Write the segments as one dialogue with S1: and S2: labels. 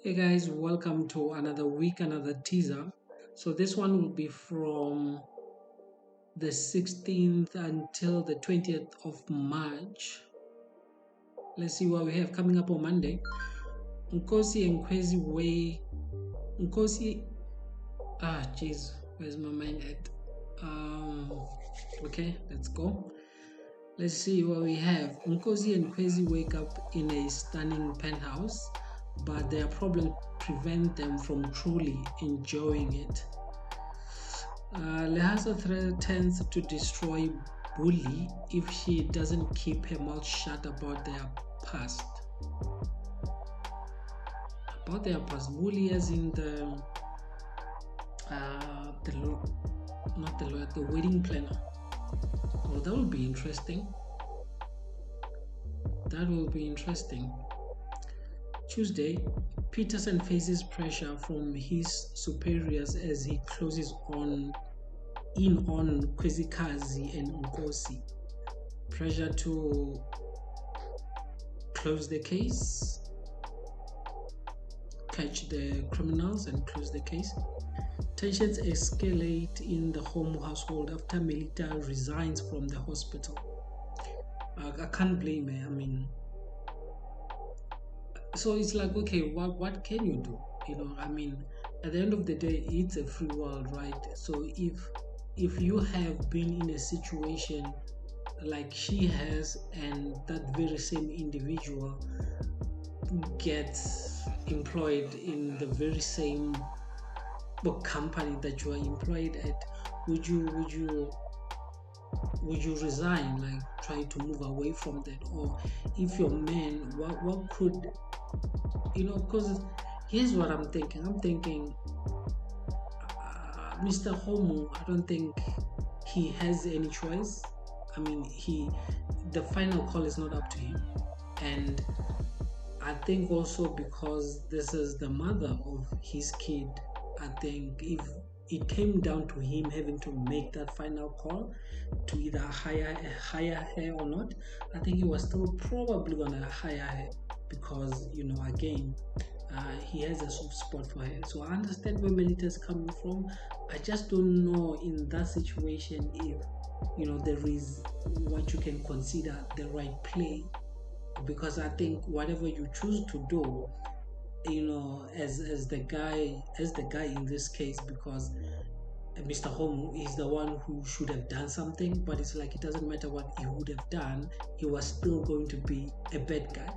S1: Hey guys, welcome to another week, another teaser. So this one will be from the 16th until the 20th of March. Let's see what we have coming up on Monday. Nkosi and Kwezi Way. Nkosi. Jeez, where's my mind at? Okay, let's go. Let's see what we have. Nkosi and Kwezi wake up in a stunning penthouse, but their problems prevent them from truly enjoying it. Lehasa threatens to destroy Bully if she doesn't keep her mouth shut about their past. About their past, Bully as in not the lawyer, the wedding planner. Well, that will be interesting. That will be interesting. Tuesday, Peterson faces pressure from his superiors as he closes in on Kwezikazi and Nkosi. Pressure to close the case, catch the criminals and close the case. Tensions escalate in the home household after Melita resigns from the hospital. I can't blame her. I mean, so it's like, okay, what can you do? I mean, at the end of the day, it's a free world, right? So if you have been in a situation like she has, and that very same individual gets employed in the very same company that you are employed at, would you resign, like try to move away from that? Or if you're man, what could because here's what I'm thinking. Mr. Homo, I don't think he has any choice. I mean, the final call is not up to him. And I think also because this is the mother of his kid, I think if it came down to him having to make that final call to either hire her or not, I think he was still probably gonna hire her because again, he has a soft spot for her. So I understand where Melita is coming from. I just don't know in that situation if there is what you can consider the right play, because I think whatever you choose to do, as the guy in this case, because Mr. Homo is the one who should have done something, but it's like it doesn't matter what he would have done, he was still going to be a bad guy.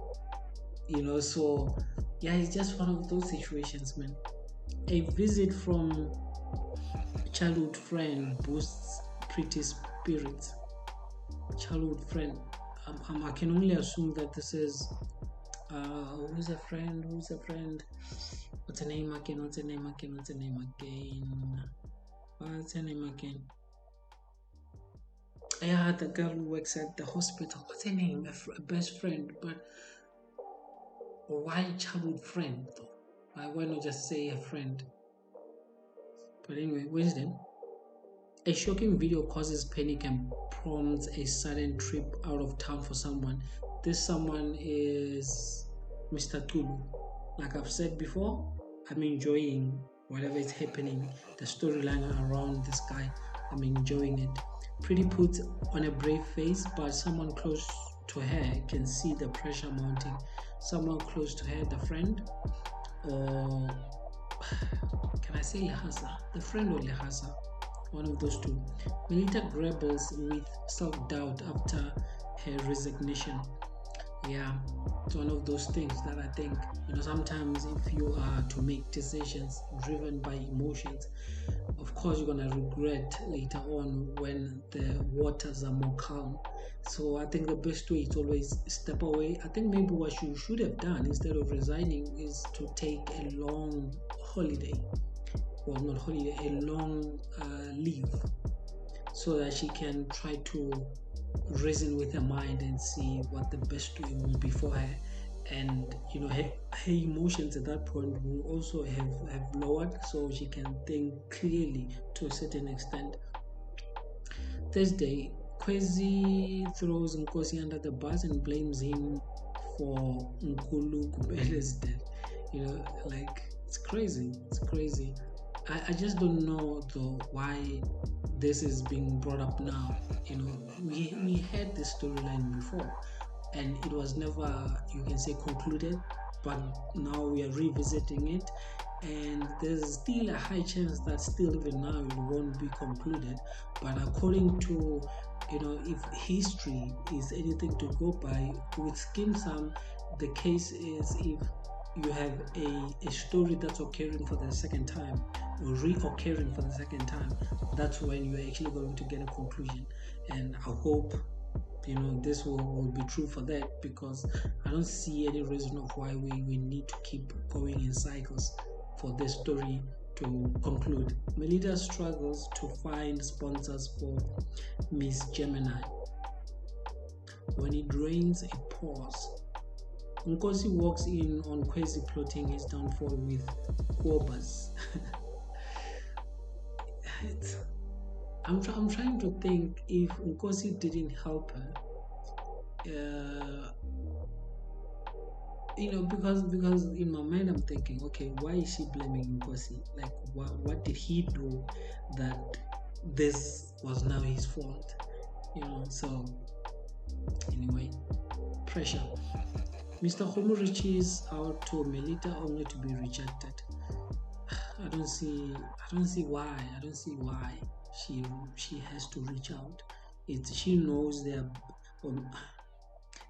S1: So yeah, it's just one of those situations, man. A visit from childhood friend boosts pretty spirits. Childhood friend. I can only assume that this is who's a friend? What's her name again? Yeah, the girl who works at the hospital. What's her name? A best friend. But why childhood friend though? Why not just say a friend? But anyway, Wednesday. A shocking video causes panic and prompts a sudden trip out of town for someone. This someone is Mr. Tulu. Like I've said before, I'm enjoying whatever is happening, the storyline around this guy. I'm enjoying it. Pretty put on a brave face, but someone close to her can see the pressure mounting. Someone close to her, the friend, or can I say Lehasa? The friend or Lehasa? One of those two. Melita grapples with self-doubt after her resignation. Yeah, it's one of those things that I think, sometimes if you are to make decisions driven by emotions, of course you're gonna regret later on when the waters are more calm. So I think the best way is always step away. I think maybe what you should have done instead of resigning is to take a long holiday. Well, not holiday, a long leave, so that she can try to reason with her mind and see what the best way will be for her. And her emotions at that point will also have lowered, so she can think clearly to a certain extent. Thursday, Kwezi throws Nkosi under the bus and blames him for Nkulu Kubele's death. Like it's crazy. It's crazy. I just don't know though why this is being brought up now. We had this storyline before, and it was never, you can say, concluded. But now we are revisiting it, and there's still a high chance that still even now it won't be concluded. But according to, if history is anything to go by, with Skeem Sam, the case is if you have a story that's occurring for the second time or reoccurring for the second time, that's when you're actually going to get a conclusion. And I hope this will be true for that, because I don't see any reason of why we need to keep going in cycles for this story to conclude. Melita struggles to find sponsors for Miss Gemini. When it rains, it pours. Nkosi walks in on Kwesi plotting his downfall with Kwobas. I'm trying to think if Nkosi didn't help her. Because in my mind I'm thinking, okay, why is she blaming Nkosi? Like, what did he do that this was now his fault? So anyway, pressure. Mr. Homo reaches out to Melita only to be rejected. I don't see why. I don't see why she has to reach out. She knows they're.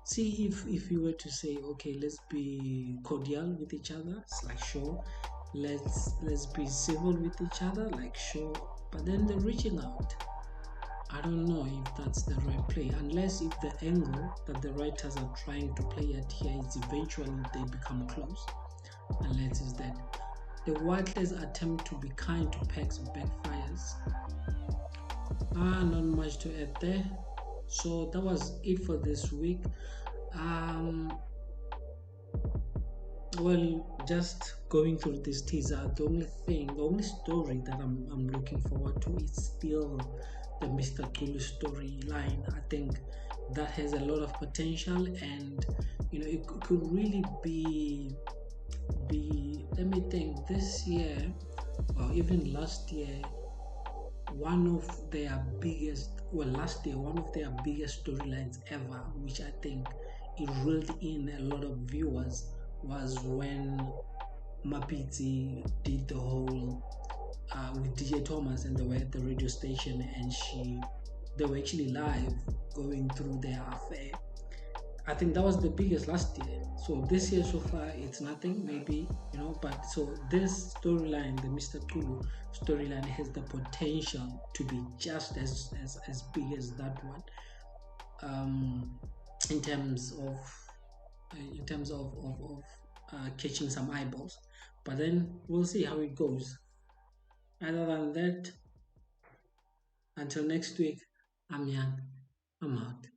S1: See, if you were to say, okay, let's be cordial with each other, it's like, sure. Let's be civil with each other, like, sure. But then the reaching out, I don't know if that's the right play, unless if the angle that the writers are trying to play at here is eventually they become close. Unless it's that the Whiteley's attempt to be kind to Pax backfires. Not much to add there. So that was it for this week. Well, just going through this teaser, the only story that I'm looking forward to is still the Mr. Kulu storyline. I think that has a lot of potential, and it could really be let me think, this year or even last year, last year, one of their biggest storylines ever, which I think it reeled in a lot of viewers, was when Mapiti did the whole with DJ Thomas, and they were at the radio station, and they were actually live going through their affair. I think that was the biggest last year. So this year so far it's nothing, maybe, but so this storyline, the Mr. Kulu storyline, has the potential to be just as big as that one. In terms of catching some eyeballs. But then we'll see how it goes. Other than that, until next week, I'm Young. I'm out.